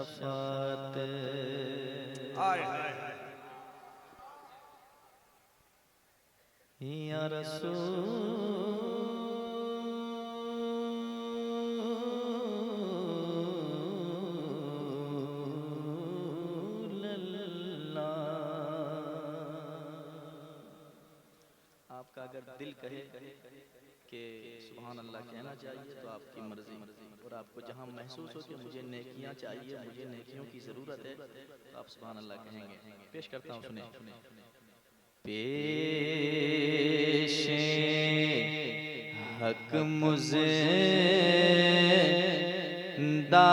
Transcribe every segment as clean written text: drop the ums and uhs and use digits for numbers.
शफात। या रसूल अल्लाह। आपका अगर दिल कहे कि सुभान अल्लाह कहना चाहिए तो आपकी मर्जी, और आपको जहां महसूस हो कि मुझे नेकियां चाहिए, मुझे नेकियों की जरूरत है, तो आप सुभान अल्लाह कहेंगे। पेश करता हूं, सुने। पेशे हक मुझे दा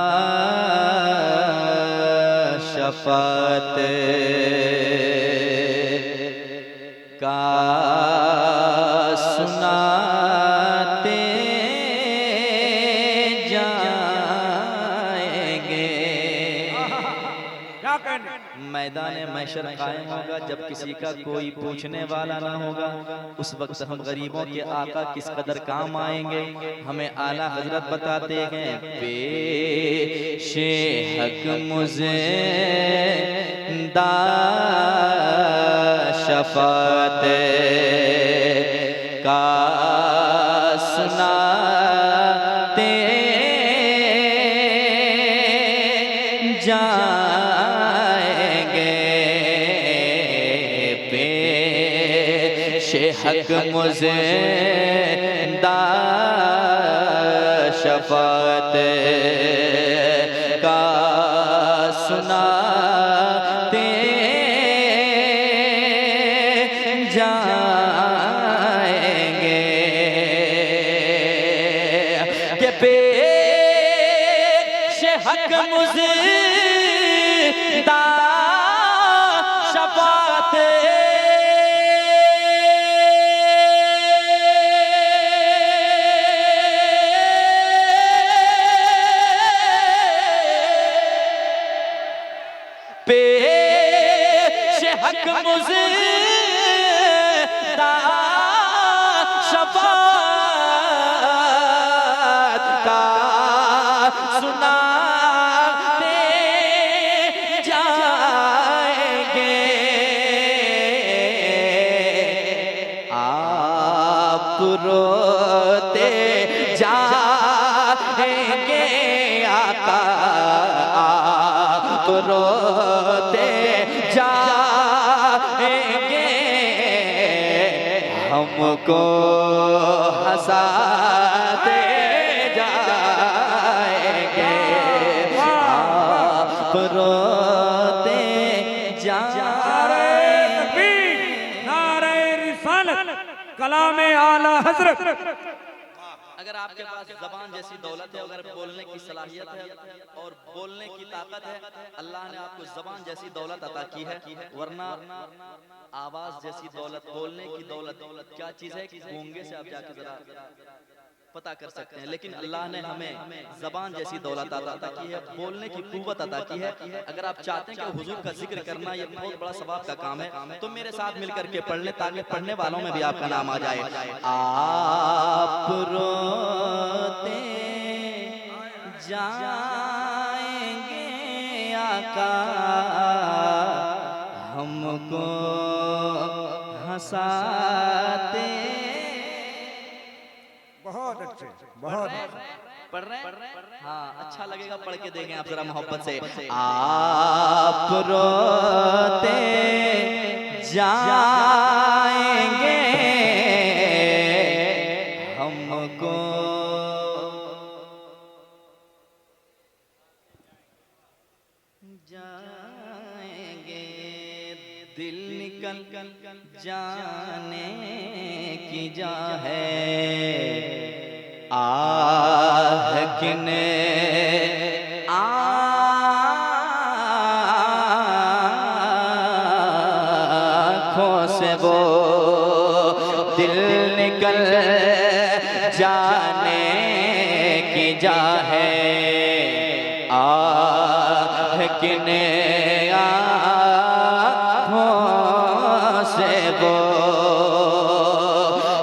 शफात का सुनाते जाएंगे। मैदान महशर कायम होगा जब किसी का कोई पूछने वाला ना होगा। उस वक्त हम गरीबों के आका किस कदर काम आएंगे, हमें आला हजरत बताते हैं। पेशे हक मुझे दा शफात का सुनाते जाएंगे। पेशे हक मुझे दा शफात का सुनाते जाएंगे कि पेशे हक मुझे दा शफात पेशे हक मुझे दा शफात का सुनाते जाएंगे। आप रोते जाएंगे आका, आप रोते जाएंगे, हमको हंसाते जाएंगे। आप रोते जाएंगे। नारे रिसालत, कलामे आला हजरत। अगर आपके पास ज़बान जैसी दौलत है, अगर बोलने की सलाहियत है और बोलने की ताकत है, अल्लाह ने आपको ज़बान जैसी दौलत अता की है। वरना आवाज़ जैसी दौलत, बोलने की दौलत क्या चीज़ है, गूंगे से आप जाके जरा पता कर सकते हैं। लेकिन अल्लाह ने हमें ज़बान जैसी दौलत अता की है, बोलने की कुव्वत अता की है। अगर आप चाहते हैं कि हुजूर का जिक्र करना ये बहुत बड़ा सवाब का काम है, तो मेरे साथ मिलकर के पढ़ लें, ताकि पढ़ने वालों में भी आपका नाम आ जाए। आप रोते जाएंगे आका, हमको हंसाते। बहुत अच्छे, बहुत पढ़ रहे हैं? हाँ, अच्छा लगेगा पढ़ के देखें आप जरा मोहब्बत से। आप रोते जाएंगे, हमको जाएंगे, दिल निकल जाने की जा है, आह किने आँखों से वो दिल निकल जाने की जा है, आह किने आँखों से वो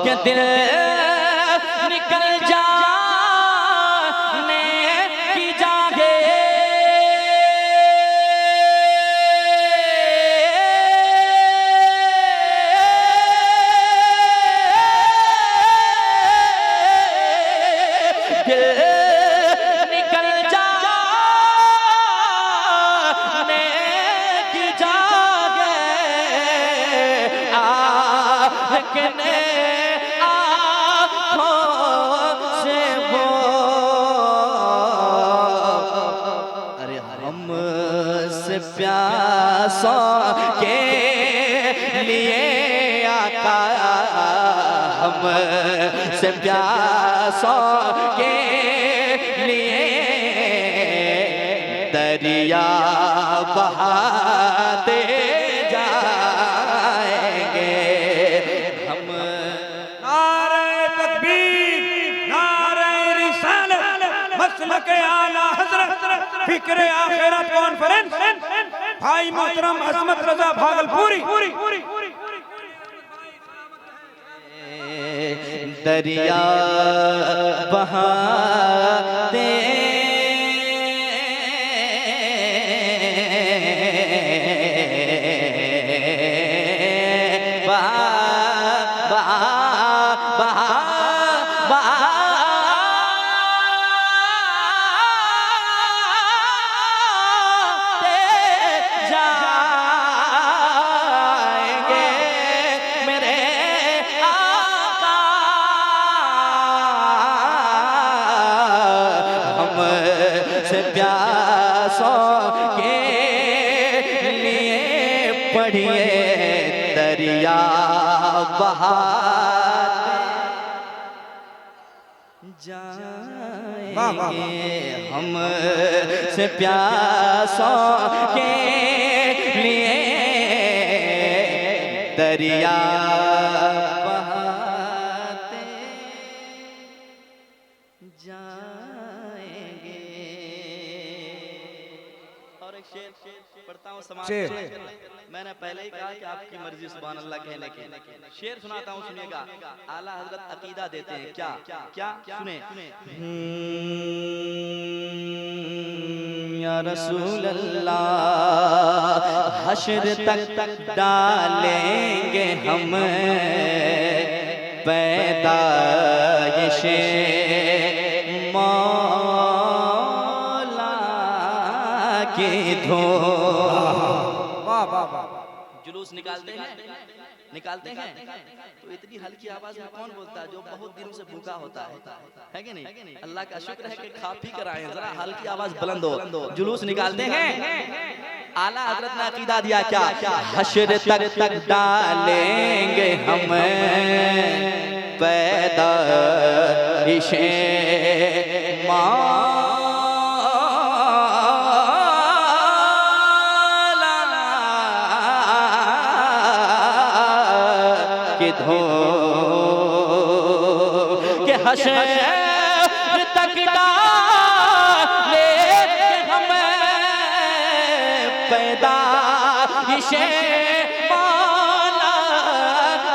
क्या दिल निकल जाने की जागे। महकने आँखों से वो, अरे हम से प्यासों के लिए आका, हम से प्यासों के लिए दरिया बहाते जाएंगे हम। नारे तकबीर, नारे रिसालत, मसलक आला हजरत, फिक्र आखिरत कॉन्फ्रेंस, भाई मोहतरम अजमत रजा भागलपुरी। दरिया बहाते पढ़िए दरिया बहाते जाएंगे हम से प्यासों के लिए दरिया बहाते जाएंगे। और एक शेर पढ़ता हूँ समाज में। मैंने पहले ही कहा कि आपकी मर्जी सुभान अल्लाह कहने की। शेर सुनाता हूँ, सुनिएगा। आला हजरत अकीदा देते हैं क्या क्या, सुने। या रसूल अल्लाह हश्र तक डालेंगे हम पैदाइशे मौला की धूम। जुलूस निकालते हैं तो इतनी हल्की आवाज में कौन बोलता है जो बहुत दिनों से भूखा होता है कि नहीं? अल्लाह का शुक्र है कि खा पी कर आए, जरा हल्की आवाज बुलंद हो। जुलूस निकालते हैं। आला हजरत ने अकीदा दिया क्या? हश्र तक डालेंगे हम पैदाइशे धो के हश्र तक डालेंगे हम पैदाइशे मौला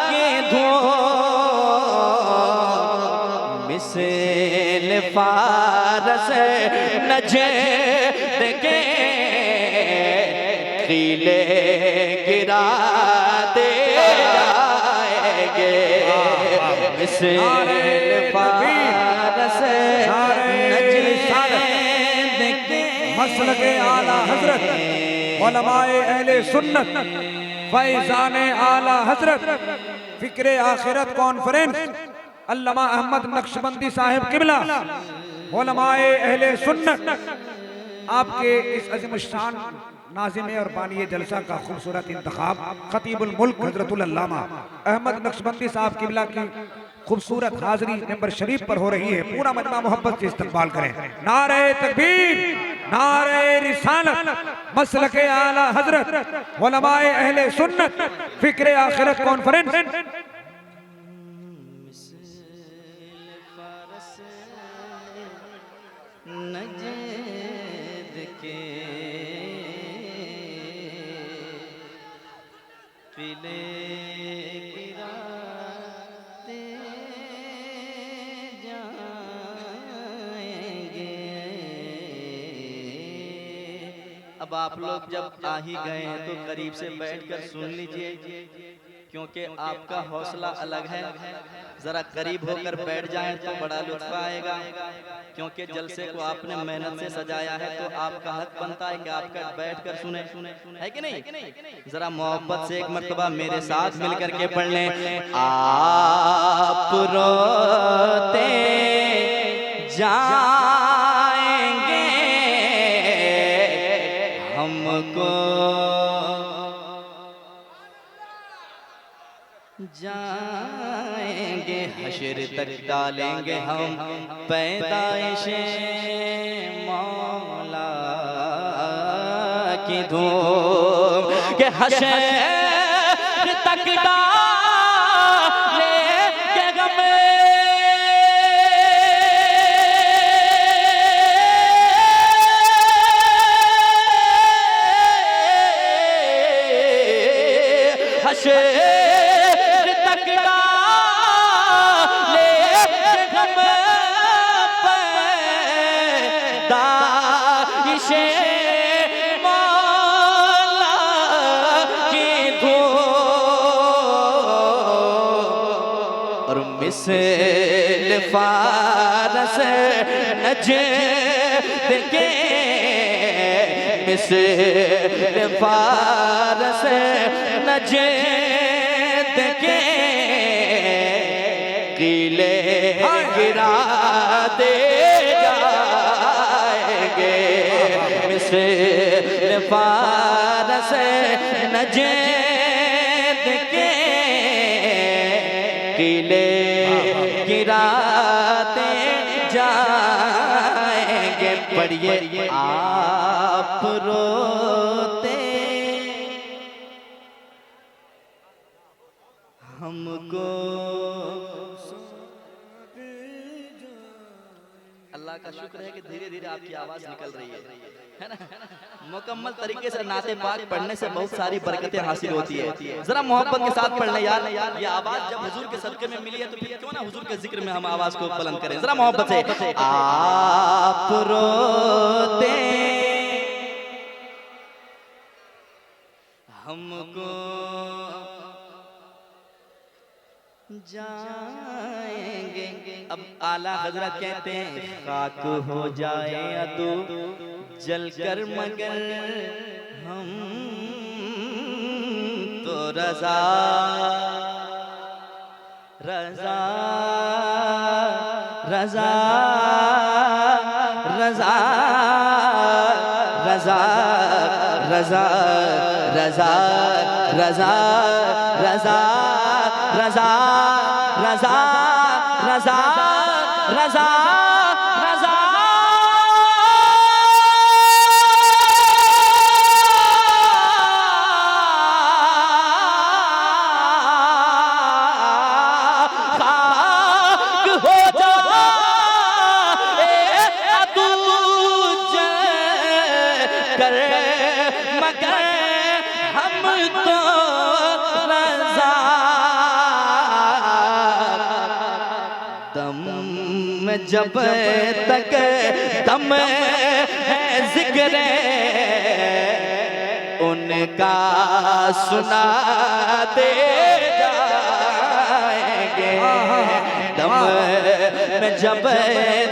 की धूम। मिसल फारस नजद के कीले गिराते मसलके आला हजरत उलमाए अहले सुन्नत फैज़ाने आला हजरत फिक्र आखिरत कॉन्फ्रेंस अल्लामा अहमद नक्शबंदी साहिब किबला उलमाए अहले सुन्नत आपके इस अज़ीमुश्शान नाज़िमे और बानिए जलसा का खूबसूरत इंतखाब खतीबुल मुल्क हजरतुल अल्लामा अहमद नक्शबंदी साहब किबला की खूबसूरत हाज़री मेंबर शरीफ पर हो रही है। पूरा मजमा मोहब्बत से इस्तकबाल करें। नारे तकबीर, नारे रिसालत, मसलके आला हजरत उलमाए अहले सुन्नत फिक्र आखिरत कॉन्फ्रेंस। अब आप लोग जब आ ही गए हैं तो करीब से बैठकर सुन लीजिए क्योंकि आपका हौसला अलग है। जरा करीब होकर बैठ जाएं तो बड़ा लुत्फ आएगा, क्योंकि जलसे को आपने मेहनत से सजाया है तो आपका हक बनता है कि आपका बैठकर सुने, है कि नहीं? जरा मोहब्बत से एक मर्तबा मेरे साथ मिलकर के पढ़ लें। आप रोते जाएंगे हमको जाएंगे हशर तक डालेंगे हम पैदाइशे मौला की धूम के हशर तक डालेंगे हमें हशर मिसल फारस नजद के मिसल फारस नजद के किले गिरा दे जाएंगे मिसल फारस नजद के किले गिराते जाएंगे। पढ़िए आप रोते हमको अल्लाह का शुक्र है कि धीरे धीरे आपकी आवाज निकल रही है ना? मुकम्मल तरीके से नाते पाक पढ़ने से बहुत सारी बरकतें हासिल होती है। जरा मोहब्बत के साथ पढ़ने यार, ये आवाज जब हुजूर के सदके में मिली है तो फिर क्यों ना हुजूर के जिक्र में हम आवाज को बुलंद करें। जरा मोहब्बत से आप रोते हमको जाएंगे। अब आला हजरत कहते हैं खाक हो जाए अदू जल कर मगर हम तो रजा रजा रजा रजा रजा रजा रजा रजा रजा रजा रजा रजा रजा रजा खाक हो जाए तू कर मगर हम तो जब तक दम है जिक्र उनका सुना दे जाएंगे। दम में जब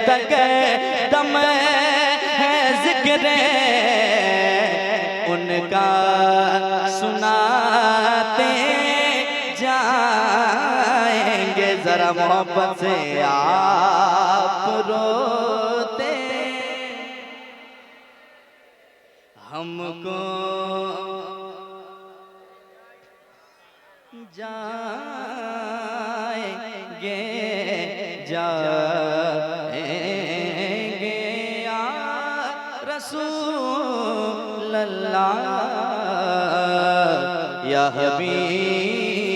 तक दम है जिक्र उनका सुनाते जाएंगे। जरा मोहब्बत से आप रोते हमको जाएंगे जाएंगे या रसूल अल्लाह या हबीब